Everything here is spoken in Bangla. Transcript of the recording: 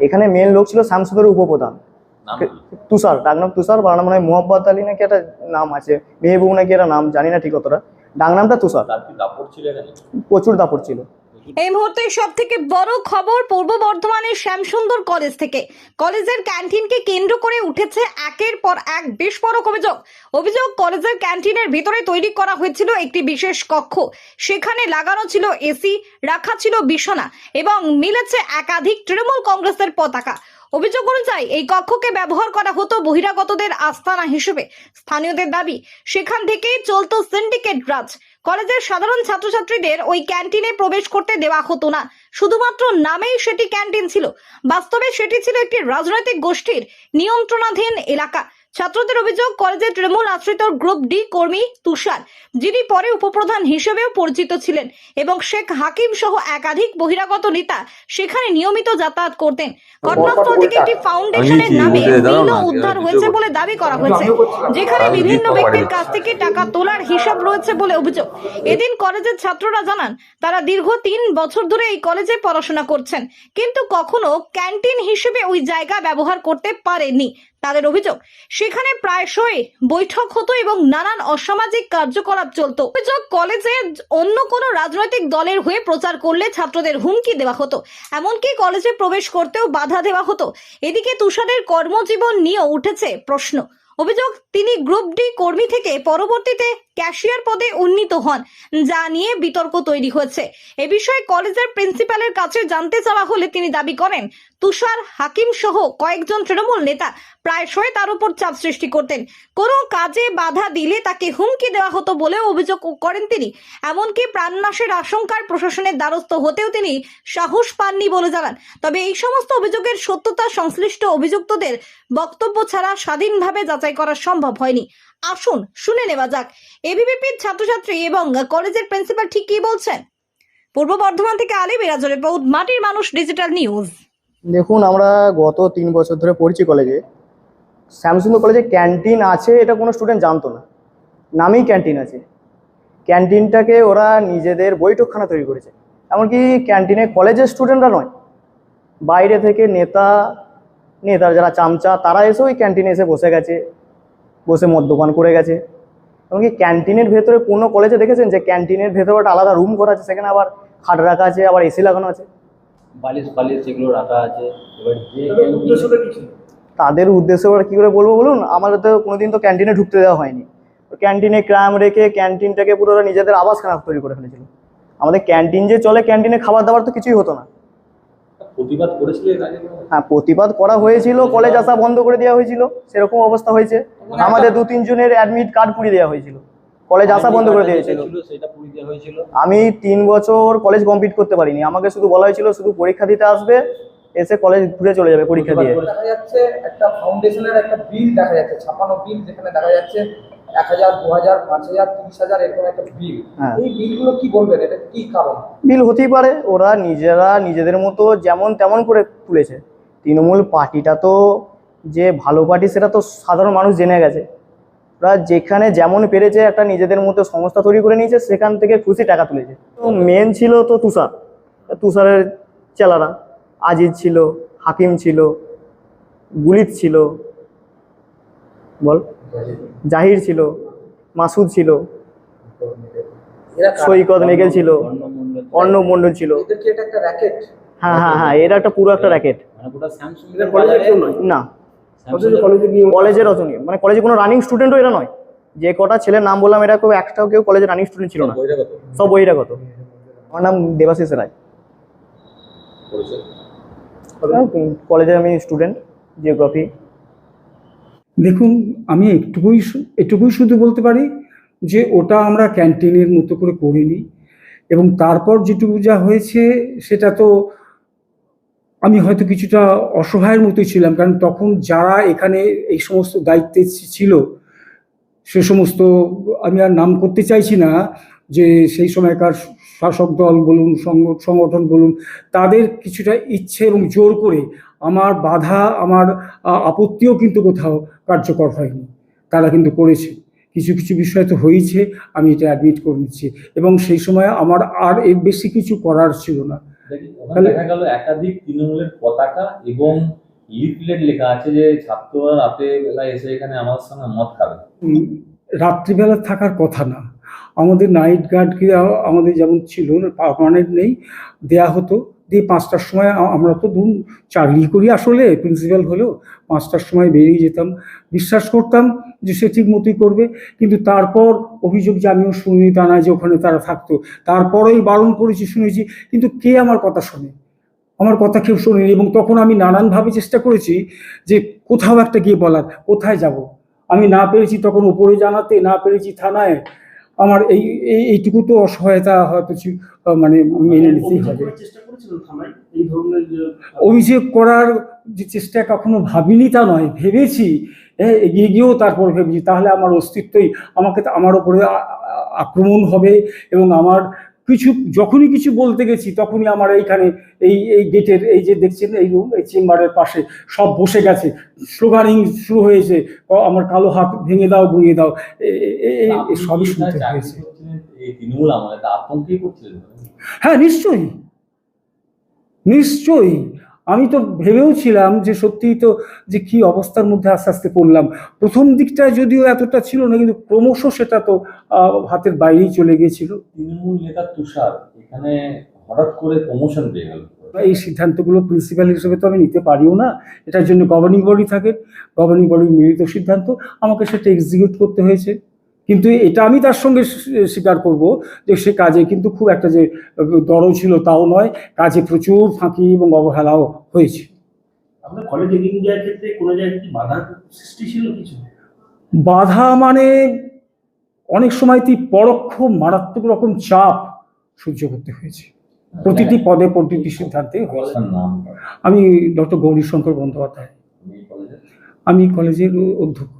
এখানে মেন লোক ছিল শামসুদের উপপ্রধান তুষার, ডাকনাম তুষার, বাংলা মনে হয় মোহাম্মদ আলী নাকি একটা নাম আছে, মেহবুব নাকি একটা নাম, জানি না ঠিক অতটা। ডাকনামটা তুষার। প্রচুর দাপট ছিল। এই মুহূর্তে সব থেকে বড় খবর পূর্ব বর্ধমানের শ্যামসুন্দর কলেজ থেকে। কলেজের ক্যান্টিনকে কেন্দ্র করে উঠেছে একের পর এক বিস্ফোরক অভিযোগ কলেজের ক্যান্টিনের ভিতরে তৈরি করা হয়েছিল একটি বিশেষ কক্ষ। সেখানে লাগানো ছিল এসি, রাখা ছিল বিছানা এবং মিলেছে একাধিক তৃণমূল কংগ্রেসের পতাকা। অভিযোগ অনুযায়ী এই কক্ষকে ব্যবহার করা হতো বহিরাগতদের আস্তানা হিসেবে। স্থানীয়দের দাবি, সেখান থেকেই চলতো সিন্ডিকেট রাজ। কলেজের সাধারণ ছাত্রছাত্রীদের ওই ক্যান্টিনে প্রবেশ করতে দেওয়া হতো না। শুধুমাত্র নামেই সেটি ক্যান্টিন ছিল, বাস্তবে সেটি ছিল একটি রাজনৈতিক গোষ্ঠীর নিয়ন্ত্রণাধীন এলাকা। ছাত্রদের অভিযোগ, কলেজের তৃণমূল আশ্রিত গ্রুপ ডি কর্মী তুষার, যিনি পরে উপপ্রধান হিসেবেও পরিচিত ছিলেন, এবং শেখ হাকিম সহ একাধিক বহিরাগত নেতা সেখানে নিয়মিত যাতায়াত করতেন। ঘটনাস্থল থেকে একটি ফাউন্ডেশনের নামে বিলও উদ্ধার হয়েছে বলে দাবি করা হয়েছে, যেখানে বিভিন্ন ব্যক্তির কাছ থেকে টাকা তোলার হিসাব রয়েছে বলে অভিযোগ। এদিন কলেজের ছাত্ররা জানান, তারা দীর্ঘ 3 বছর ধরে এই কলেজে পড়াশোনা করছেন, কিন্তু কখনো ক্যান্টিন হিসেবে ওই জায়গা ব্যবহার করতে পারেননি। তাদের অভিযোগ, সেখানে প্রায়শই বৈঠক হতো এবং নানান অসামাজিক কার্যকলাপ চলতো। অভিযোগ, কলেজে অন্য কোনো রাজনৈতিক দলের হয়ে প্রচার করলে ছাত্রদের হুমকি দেওয়া হতো, এমনকি কলেজে প্রবেশ করতেও বাধা দেওয়া হতো। এদিকে তুষারের কর্মজীবন নিয়েও উঠেছে প্রশ্ন। অভিযোগ, তিনি গ্রুপ ডি কর্মী থেকে পরবর্তীতে ক্যাশিয়ার পদে উন্নীত হন, যা নিয়ে বিতর্ক তৈরি হয়েছে। এ বিষয়ে কলেজের প্রিন্সিপালের কাছে জানতে চাওয়া হলে তিনি দাবি করেন, তুষার, হাকিম সহ কয়েকজন তৃণমূল নেতা প্রায়শই তার উপর চাপ সৃষ্টি করতেন। কোনো কাজে বাধা দিলে তাকে হুমকি দেওয়া হতো বলেও অভিযোগ করেন তিনি। এমনকি প্রাণনাশের আশঙ্কার প্রশাসনের দ্বারস্থ হতেও তিনি সাহস পাননি বলে জানান। তবে এই সমস্ত অভিযোগের সত্যতা সংশ্লিষ্ট অভিযুক্তদের বক্তব্য ছাড়া স্বাধীনভাবে যাচাই করা সম্ভব হয়নি। আসুন শুনে নেওয়া যাক এবিভিপির ছাত্রছাত্রী এবং কলেজের প্রিন্সিপাল ঠিক কি বলছেন। পূর্ব বর্ধমান থেকে আলী বিরাজের রিপোর্ট, মাটির মানুষ ডিজিটাল নিউজ। দেখুন, আমরা গত 3 বছর ধরে পড়ছি কলেজে। শ্যামসুন্দর কলেজে ক্যান্টিন আছে এটা কোনো স্টুডেন্ট জানতো না, নামেই ক্যান্টিন আছে। ক্যান্টিনটাকে ওরা নিজেদের বৈঠকখানা তৈরি করেছে। এমনকি ক্যান্টিনে কলেজের স্টুডেন্টরা নয়, বাইরে থেকে নেতার যারা চামচা, তারা এসে ওই ক্যান্টিনে এসে বসে গেছে, বসে মদ্যপান করে গেছে। এমনকি ক্যান্টিনের ভেতরে কোনো কলেজে দেখেছেন যে ক্যান্টিনের ভেতরে একটা আলাদা রুম করা আছে, সেখানে আবার খাট রাখা আছে, আবার এসি লাগানো আছে, বালিশ যেগুলো রাখা আছে। তাদের উদ্দেশ্য ওরা কী করে বলবো বলুন? আমাদের তো কোনোদিন তো ক্যান্টিনে ঢুকতে দেওয়া হয়নি। ক্যান্টিনে ক্রাম রেখে ক্যান্টিনটাকে পুরো নিজেদের আবাসখানা তৈরি করে ফেলেছিল। আমাদের ক্যান্টিন যে চলে, ক্যান্টিনে খাবার দাবার তো কিছুই হতো না। প্রতিবাদ করেছিল? হ্যাঁ, প্রতিবাদ করা হয়েছিল, কলেজ আসা বন্ধ করে দেওয়া হয়েছিল, সেরকম অবস্থা হয়েছে। আমাদের 2-3 জনের অ্যাডমিট কার্ড পুড়িয়ে দেওয়া হয়েছিল, কলেজ আসা বন্ধ করে দেওয়া হয়েছিল। আমি 3 বছর কলেজ কমপ্লিট করতে পারিনি। আমাকে শুধু বলা হয়েছিল শুধু পরীক্ষা দিতে আসবে, এসে কলেজ ঘুরে চলে যাবে পরীক্ষা দিয়ে। দেখা যাচ্ছে একটা ফাউন্ডেশনের একটা বিল দেখা যাচ্ছে, ছাপানো বিল, যেখানে দেখা যাচ্ছে 1000, 2000, 5000, 30,000 এরকম একটা বিল। এই বিলগুলো কি বলবেন, এটা কি কারণ? বিল হতেই পারে, ওরা নিজেদের মতো যেমন তেমন করে তুলেছে। তৃণমূল পার্টিটা তো যে ভালো পার্টি সেটা তো সাধারণ মানুষ জেনে গেছে। ওরা যেখানে যেমন পেরেছে একটা নিজেদের মতো সংস্থা তৈরি করে নিয়েছে, সেখান থেকে খুশি টাকা তুলেছে। তো মেন ছিল তো তুষারের চেলারা, আজিজ ছিল, হাকিম ছিল, গুলিত ছিল, জাহির ছিল, মাসুদ ছিল, সৈকত নেগেল ছিল, অর্ণব মন্ডল ছিল। হ্যাঁ, এরা একটা পুরো একটা র্যাকেট। না, কলেজের অত নেই, মানে কলেজে কোনো রানিং স্টুডেন্টও এরা নয়। যে কটা ছেলের নাম বললাম, এরা কেউ কলেজে রানিং স্টুডেন্ট ছিল না, সব বহিরাগত। আমার নাম দেবাশিস রায়, কলেজে আমি স্টুডেন্ট, জিওগ্রাফি। দেখুন, আমি এটুকুই শুধু বলতে পারি যে ওটা আমরা ক্যান্টিনের মতো করে করিনি, এবং তারপর যেটুকু যা হয়েছে সেটা তো আমি হয়তো কিছুটা অসহায়ের মতোই ছিলাম, কারণ তখন যারা এখানে এই সমস্ত দায়িত্বে ছিল, সে সমস্ত আমি আর নাম করতে চাইছি না, যে সেই সময়কার শাসক দল বলুন, সংগঠন বলুন, তাদের কিছুটা ইচ্ছে এবং জোর করে আমার বাধা, আমার আপত্তিও কিন্তু কোথাও কার্যকর হয়নি। তারা কিন্তু করেছে, কিছু কিছু বিষয় তো হয়েছে, আমি এটা অ্যাডমিট করে নিচ্ছি। এবং সেই সময় আমার আর এর বেশি কিছু করার ছিল না। ওখানে দেখা গেল একাধিক তৃণমূলের পতাকা এবং লিফলেট লেখা আছে যে ছাত্ররা রাতে বেলা এসে এখানে আমার সঙ্গে মদ খাবে। রাত্রিবেলা থাকার কথা না, আমাদের নাইট গার্ডকে আমাদের যেমন ছিল পার্মানেন্ট নেই, দেয়া হতো। দিয়ে 5টার সময় আমরা তো ধরুন চাকরি করি, আসলে প্রিন্সিপাল হলেও 5টার সময় বেরিয়ে যেতাম, বিশ্বাস করতাম যে সে ঠিক মতোই করবে। কিন্তু তারপর অভিযোগ যে আমিও শুনি তা না যে ওখানে তারা থাকতো, তারপরেই বারণ করেছি, শুনেছি, কিন্তু কে আমার কথা শোনে? আমার কথা কেউ শোনেনি। এবং তখন আমি নানানভাবে চেষ্টা করেছি যে কোথাও একটা গিয়ে বলার, কোথায় যাব। আমি না পেরেছি তখন উপরে জানাতে, না পেরেছি থানায়। আমার এইটুকু তো অসহায়তা হয়তো মানে মেনে নিতেই হবে। অভিযোগ করার যে চেষ্টা কখনো ভাবিনি তা নয়, ভেবেছি, এগিয়ে গিয়েও তারপর ভেবেছি তাহলে আমার অস্তিত্বই আমার ওপরে আক্রমণ হবে। এবং আমার যখনই কিছু বলতে গেছি তখনই আমার এইখানে এই গেটের এই যে দেখছেন এই রুম, এই চেম্বারের পাশে সব বসে গেছে, স্লোগানিং শুরু হয়েছে, আমার কালো হাত ভেঙে দাও, গুঁড়িয়ে দাও, সবই শুনতে হয়েছে। তৃণমূল আমাদের আতঙ্কই করছিলেন। হ্যাঁ, নিশ্চয়ই নিশ্চয়ই। আমি তো ভেবেও ছিলাম যে সত্যিই তো যে কি অবস্থার মধ্যে আস্তে আস্তে পড়লাম। প্রথম দিকটা যদিও এতটা ছিল না, কিন্তু ক্রমশ সেটা তো হাতের বাইরেই চলে গিয়েছিল। তৃণমূল নেতা তুষার এখানে হঠাৎ করে প্রমোশন পেয়ে গেল। এই সিদ্ধান্তগুলো প্রিন্সিপাল হিসেবে তো আমি নিতে পারিও না, এটার জন্য গভর্নিং বডি থাকে, গভর্নিং বডির মিলিত সিদ্ধান্ত, আমাকে সেটা এক্সিকিউট করতে হয়েছে। কিন্তু এটা আমি তার সঙ্গে স্বীকার করব যে সে কাজে কিন্তু খুব একটা যে দরদ ছিল তাও নয়, কাজে প্রচুর ফাঁকি এবং অবহেলাও হয়েছে। আপনার কলেজে এগিয়ে যাওয়ার ক্ষেত্রে কোনো জায়গায় কি বাধার সৃষ্টি ছিল কিছু? বাধা মানে অনেক সময় পরোক্ষ মারাত্মক রকম চাপ সহ্য করতে হয়েছে প্রতিটি পদে, প্রতিটি সিদ্ধান্তে। আমি ডক্টর গৌরীশঙ্কর বন্দ্যোপাধ্যায়, আমি কলেজের অধ্যক্ষ।